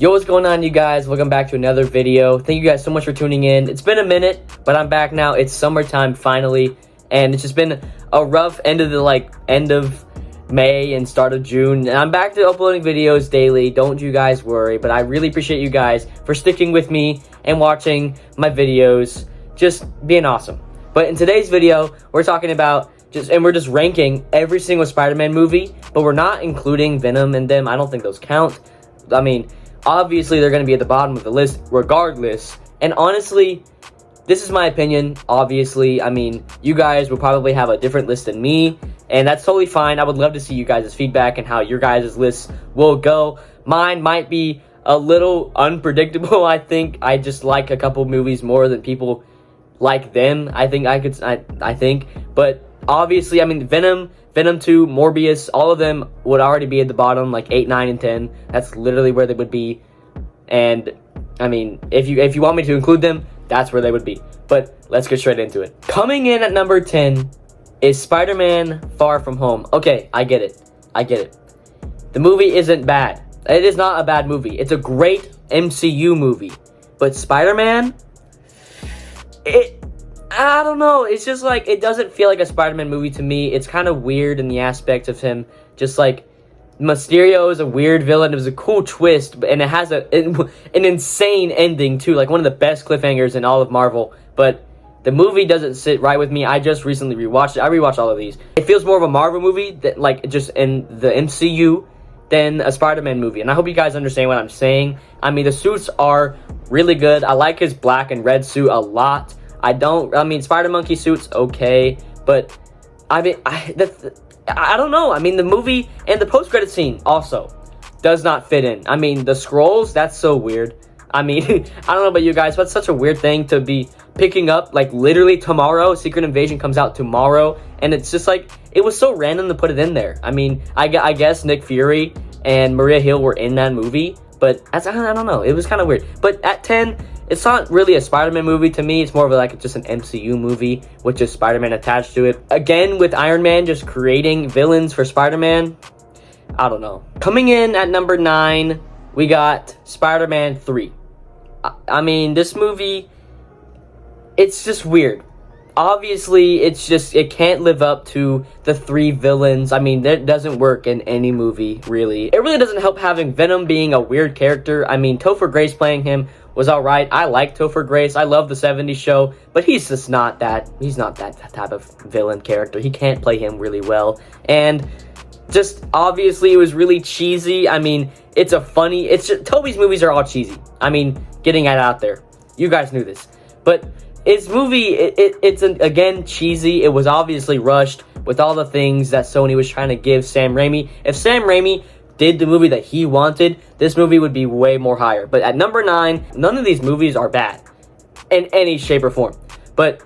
Yo, what's going on, you guys? Welcome back to another video. Thank you guys so much for tuning in. It's been a minute, but I'm back now. It's summertime finally, and it's just been a rough end of May and start of June, and I'm back to uploading videos daily. Don't you guys worry, but I really appreciate you guys for sticking with me and watching my videos, just being awesome. But in today's video, we're talking about we're just ranking every single Spider-Man movie, but we're not including Venom in them. I don't think those count. I mean, obviously they're going to be at the bottom of the list regardless, and honestly, this is my opinion. Obviously, I mean, you guys will probably have a different list than me, and that's totally fine. I would love to see you guys' feedback and how your guys' lists will go. Mine might be a little unpredictable. I think I just like a couple movies more than people like them. I think, but obviously, I mean, Venom 2, Morbius, all of them would already be at the bottom, like 8, 9, and 10. That's literally where they would be. And I mean, if you want me to include them, that's where they would be. But let's get straight into it. Coming in at number 10 is Spider-Man Far From Home. Okay, I get it. The movie isn't bad. It is not a bad movie. It's a great MCU movie. But Spider-Man, I don't know. It's just like, it doesn't feel like a Spider-Man movie to me. It's kind of weird in the aspect of him. Just like, Mysterio is a weird villain. It was a cool twist, and it has an insane ending too. Like one of the best cliffhangers in all of Marvel. But the movie doesn't sit right with me. I just recently rewatched it. I rewatched all of these. It feels more of a Marvel movie, that like just in the MCU, than a Spider-Man movie. And I hope you guys understand what I'm saying. I mean, the suits are really good. I like his black and red suit a lot. I mean, Spider-Monkey suit's okay, but I mean, I don't know. I mean, the movie and the post-credit scene also does not fit in. I mean, the scrolls, that's so weird. I mean, I don't know about you guys, but it's such a weird thing to be picking up, like, literally tomorrow. Secret Invasion comes out tomorrow, and it's just like, it was so random to put it in there. I mean, I guess Nick Fury and Maria Hill were in that movie, but I don't know. It was kind of weird. But at 10, it's not really a Spider-Man movie to me. It's more of like just an MCU movie with just Spider-Man attached to it. Again, with Iron Man just creating villains for Spider-Man, I don't know. Coming in at number 9, we got Spider-Man 3. I mean, this movie, it's just weird. Obviously, it can't live up to the 3 villains. I mean, that doesn't work in any movie, really. It really doesn't help having Venom being a weird character. I mean, Topher Grace playing him was alright. I like Topher Grace. I love the 70s show, but he's just not that. He's not that type of villain character. He can't play him really well. And just, obviously, it was really cheesy. I mean, Tobey's movies are all cheesy. I mean, getting it out there. You guys knew this. But his movie, again, cheesy. It was obviously rushed with all the things that Sony was trying to give Sam Raimi. If Sam Raimi did the movie that he wanted, this movie would be way more higher. But at number 9, none of these movies are bad in any shape or form. But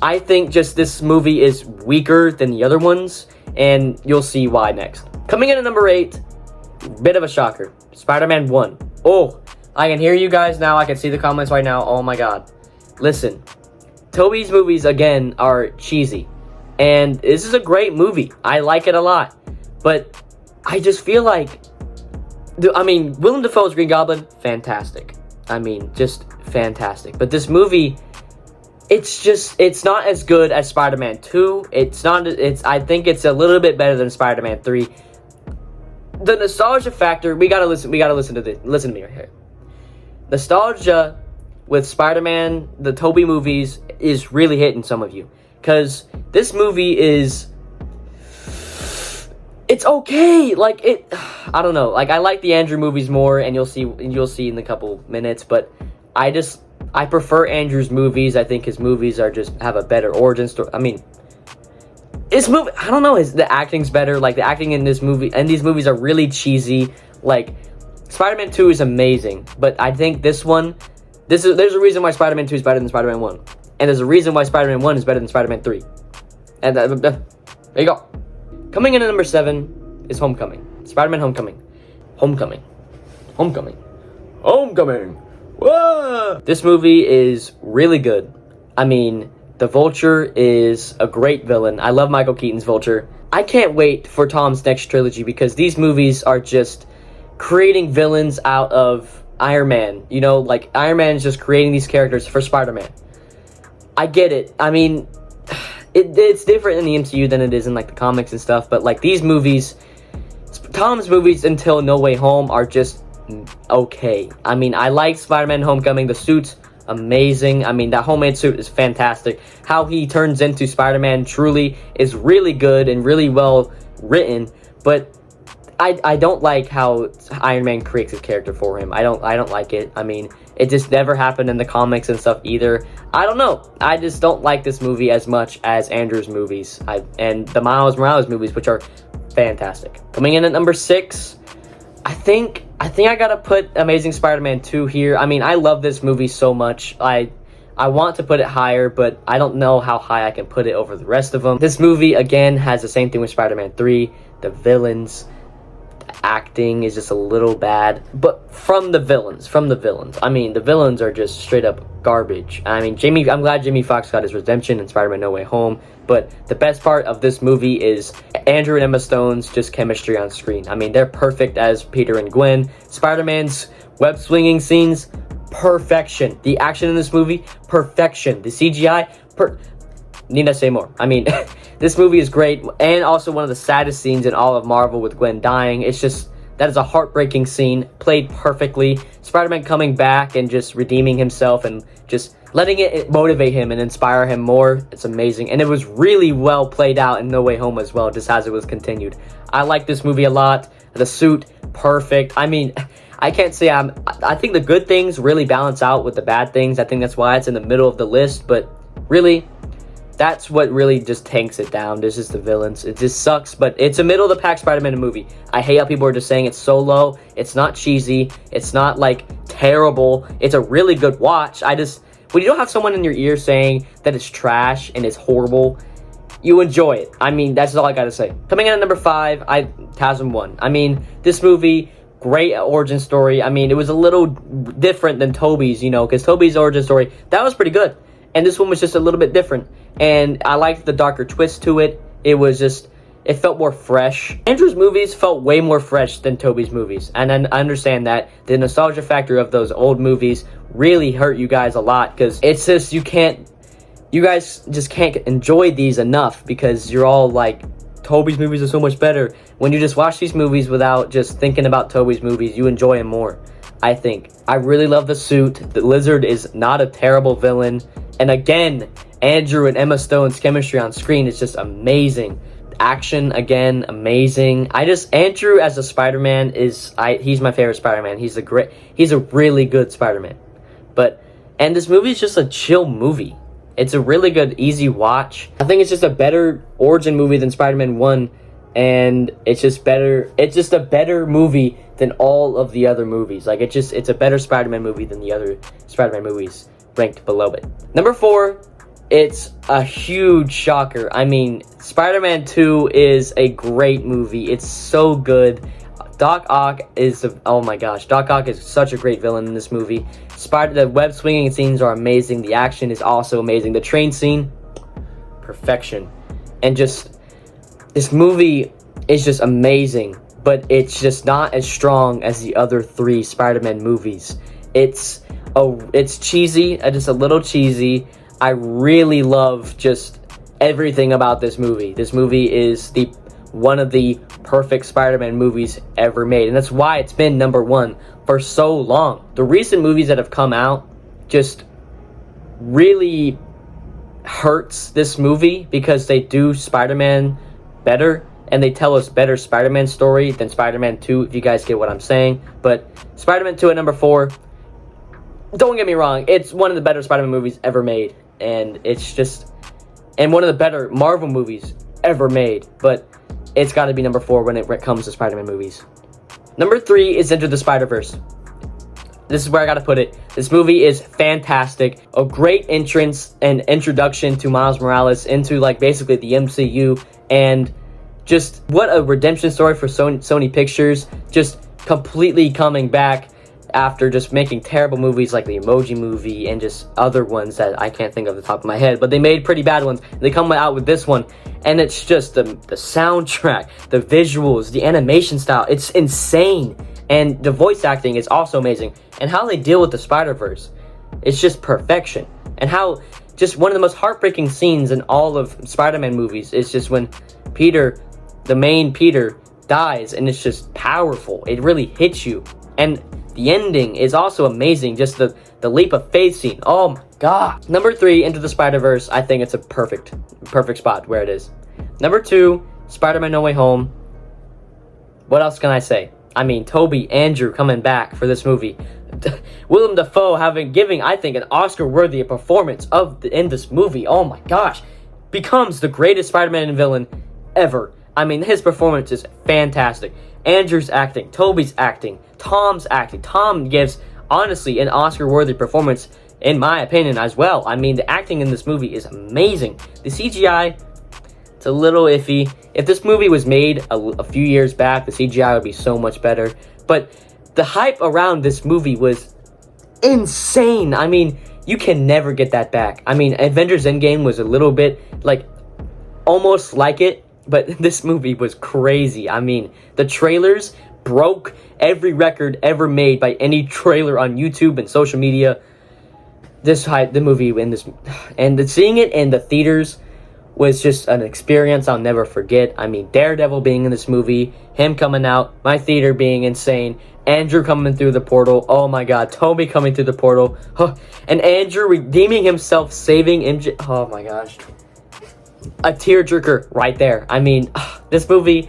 I think just this movie is weaker than the other ones, and you'll see why next. Coming in at number 8, bit of a shocker, Spider-Man 1. Oh, I can hear you guys now. I can see the comments right now. Oh my god. Listen, Tobey's movies, again, are cheesy. And this is a great movie. I like it a lot. But I just feel like, Willem Dafoe's Green Goblin, fantastic. I mean, just fantastic. But this movie, it's not as good as Spider-Man 2. I think it's a little bit better than Spider-Man 3. The nostalgia factor, we gotta listen to this. Listen to me right here. Nostalgia with Spider-Man, the Tobey movies, is really hitting some of you. Because this movie it's okay. Like, I don't know. Like, I like the Andrew movies more, and you'll see in a couple minutes, but I prefer Andrew's movies. I think his movies have a better origin story. I mean, this movie, I don't know, the acting's better. Like, the acting in this movie, and these movies are really cheesy. Like, Spider-Man 2 is amazing, but I think there's a reason why Spider-Man 2 is better than Spider-Man 1. And there's a reason why Spider-Man 1 is better than Spider-Man 3. And there you go. Coming in at number 7 is Homecoming. Spider-Man Homecoming. Homecoming. Whoa! This movie is really good. I mean, the Vulture is a great villain. I love Michael Keaton's Vulture. I can't wait for Tom's next trilogy because these movies are just creating villains out of Iron Man. You know, like Iron Man is just creating these characters for Spider-Man. I get it. I mean, it's different in the MCU than it is in like the comics and stuff, but like these movies, Tom's movies until No Way Home are just okay. I mean, I like Spider-Man Homecoming. The suit's amazing. I mean, that homemade suit is fantastic. How he turns into Spider-Man truly is really good and really well written, but I don't like how Iron Man creates his character for him. I don't like it. I mean, it just never happened in the comics and stuff either. I don't know. I just don't like this movie as much as Andrew's movies and the Miles Morales movies, which are fantastic. Coming in at number 6, I think I gotta put Amazing Spider-Man 2 here. I mean, I love this movie so much. I want to put it higher, but I don't know how high I can put it over the rest of them. This movie, again, has the same thing with Spider-Man 3. The villains, the acting is just a little bad. But from the villains. I mean, the villains are just straight up garbage. I mean, I'm glad Jamie Foxx got his redemption in Spider-Man No Way Home. But the best part of this movie is Andrew and Emma Stone's just chemistry on screen. I mean, they're perfect as Peter and Gwen. Spider-Man's web swinging scenes, perfection. The action in this movie, perfection. The CGI, need I say more? I mean, this movie is great. And also one of the saddest scenes in all of Marvel with Gwen dying. It's just, that is a heartbreaking scene, played perfectly. Spider-Man coming back and just redeeming himself and just letting it motivate him and inspire him more. It's amazing. And it was really well played out in No Way Home as well, just as it was continued. I like this movie a lot. The suit, perfect. I mean, I can't say I think the good things really balance out with the bad things. I think that's why it's in the middle of the list. But really, that's what really just tanks it down. This is the villains. It just sucks, but it's a middle of the pack Spider-Man movie. I hate how people are just saying it's so low. It's not cheesy. It's not like terrible. It's a really good watch. When you don't have someone in your ear saying that it's trash and it's horrible, you enjoy it. I mean, that's all I gotta say. Coming in at number 5, TASM 1. I mean, this movie, great origin story. I mean, it was a little different than Tobey's, you know, because Tobey's origin story, that was pretty good. And this one was just a little bit different. And I liked the darker twist to it. It was just, it felt more fresh. Andrew's movies felt way more fresh than Tobey's movies. And I understand that the nostalgia factor of those old movies really hurt you guys a lot. Because it's just, you guys just can't enjoy these enough. Because you're all like, Tobey's movies are so much better. When you just watch these movies without just thinking about Tobey's movies, you enjoy them more, I think. I really love the suit. The Lizard is not a terrible villain. And again, Andrew and Emma Stone's chemistry on screen is just amazing. Action, again, amazing. Andrew as a Spider-Man he's my favorite Spider-Man. He's a really good Spider-Man. And this movie is just a chill movie. It's a really good, easy watch. I think it's just a better origin movie than Spider-Man 1. And it's just a better movie than all of the other movies. Like, it's a better Spider-Man movie than the other Spider-Man movies ranked below it. Number 4, it's a huge shocker. I mean, Spider-Man 2 is a great movie. It's so good. Doc Ock oh my gosh, Doc Ock is such a great villain in this movie. The web swinging scenes are amazing. The action is also amazing. The train scene, perfection. And just, this movie is just amazing, but it's just not as strong as the other 3 Spider-Man movies. It's cheesy, just a little cheesy. I really love just everything about this movie. This movie is one of the perfect Spider-Man movies ever made, and that's why it's been number 1 for so long. The recent movies that have come out just really hurts this movie because they do Spider-Man better, and they tell us better Spider-Man story than Spider-Man 2, if you guys get what I'm saying. But Spider-Man 2 at number 4, don't get me wrong, it's one of the better Spider-Man movies ever made. And and one of the better Marvel movies ever made. But it's got to be number 4 when it comes to Spider-Man movies. Number 3 is Into the Spider-Verse. This is where I got to put it. This movie is fantastic. A great entrance and introduction to Miles Morales into, like, basically the MCU. And just what a redemption story for Sony Pictures. Just completely coming back after just making terrible movies like the Emoji Movie and just other ones that I can't think of the top of my head, but they made pretty bad ones. They come out with this one, and it's just the soundtrack, the visuals, the animation style. It's insane. And the voice acting is also amazing. And how they deal with the Spider-Verse, it's just perfection. And how just one of the most heartbreaking scenes in all of Spider-Man movies is just when Peter, the main Peter, dies, and it's just powerful. It really hits you. And the ending is also amazing. Just the leap of faith scene. Oh my god. Number 3, Into the Spider-Verse. I think it's a perfect spot where it is. Number 2, Spider-Man No Way Home. What else can I say? I mean, Tobey, Andrew coming back for this movie. Willem Dafoe giving, I think, an Oscar-worthy performance in this movie. Oh my gosh. Becomes the greatest Spider-Man villain ever. I mean, his performance is fantastic. Andrew's acting, Tobey's acting, Tom's acting. Tom gives, honestly, an Oscar-worthy performance, in my opinion, as well. I mean, the acting in this movie is amazing. The CGI, it's a little iffy. If this movie was made a few years back, the CGI would be so much better. But the hype around this movie was insane. I mean, you can never get that back. I mean, Avengers Endgame was a little bit, like, almost like it, but this movie was crazy. I mean, the trailers broke every record ever made by any trailer on YouTube and social media. The movie and seeing it in the theaters was just an experience I'll never forget. I mean, Daredevil being in this movie, him coming out, my theater being insane, Andrew coming through the portal, oh my god, Tobey coming through the portal, and Andrew redeeming himself, saving MJ, oh my gosh. A tearjerker right there. I mean, this movie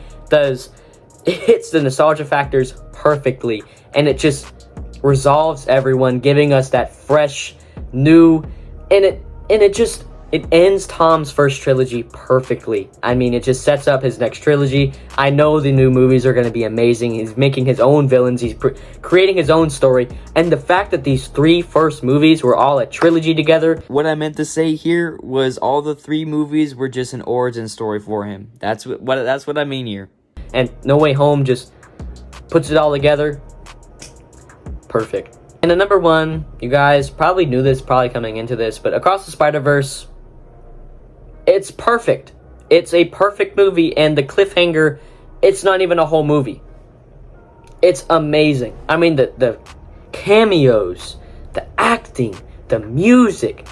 hits the nostalgia factors perfectly, and it just resolves everyone, giving us that fresh, new, and it ends Tom's first trilogy perfectly. I mean, it just sets up his next trilogy. I know the new movies are going to be amazing. He's making his own villains. He's creating his own story. And the fact that these 3 first movies were all a trilogy together. What I meant to say here was all the 3 movies were just an origin story for him. That's what I mean here. And No Way Home just puts it all together. Perfect. And the number 1, you guys probably knew this, probably coming into this, but Across the Spider-Verse, it's perfect. It's a perfect movie, and the cliffhanger, it's not even a whole movie. It's amazing. I mean, the cameos, the acting, the music,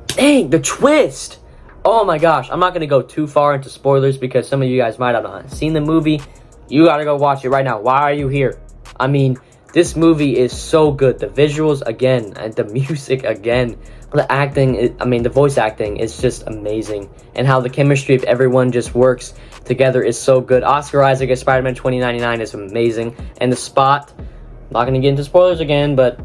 dang, the twist. Oh my gosh, I'm not going to go too far into spoilers because some of you guys might have not seen the movie. You got to go watch it right now. Why are you here? I mean, this movie is so good. The visuals, again, and the music, again. The acting, the voice acting is just amazing. And how the chemistry of everyone just works together is so good. Oscar Isaac as Spider-Man 2099 is amazing. And the Spot, I'm not going to get into spoilers again, but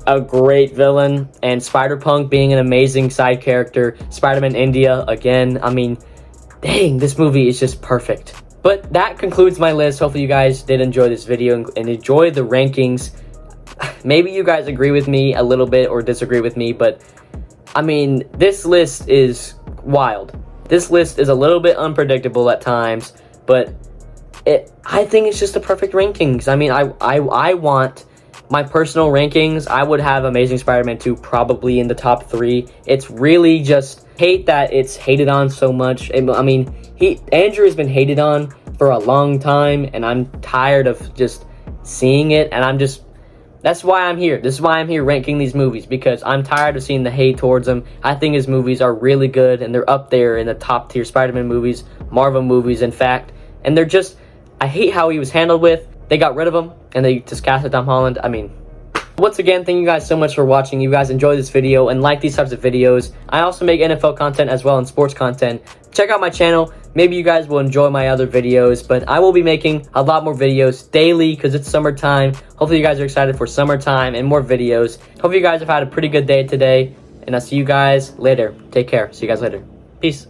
a great villain. And Spider-Punk being an amazing side character. Spider-Man India, again. I mean, dang, this movie is just perfect. But that concludes my list. Hopefully you guys did enjoy this video and enjoy the rankings. Maybe you guys agree with me a little bit or disagree with me, but I mean, this list is wild. This list is a little bit unpredictable at times, but I think it's just the perfect rankings. I mean, I want my personal rankings. I would have Amazing Spider-Man 2 probably in the top 3. It's really just hate that it's hated on so much. I mean, Andrew has been hated on for a long time, and I'm tired of just seeing it, and that's why I'm here. This is why I'm here ranking these movies, because I'm tired of seeing the hate towards them. I think his movies are really good, and they're up there in the top tier Spider-Man movies, Marvel movies, in fact. And they're just, I hate how he was handled with. They got rid of him, and they just casted Tom Holland. I mean, once again, thank you guys so much for watching. You guys enjoy this video and like these types of videos. I also make NFL content as well and sports content. Check out my channel. Maybe you guys will enjoy my other videos, but I will be making a lot more videos daily because it's summertime. Hopefully you guys are excited for summertime and more videos. Hope you guys have had a pretty good day today, and I'll see you guys later. Take care. See you guys later. Peace.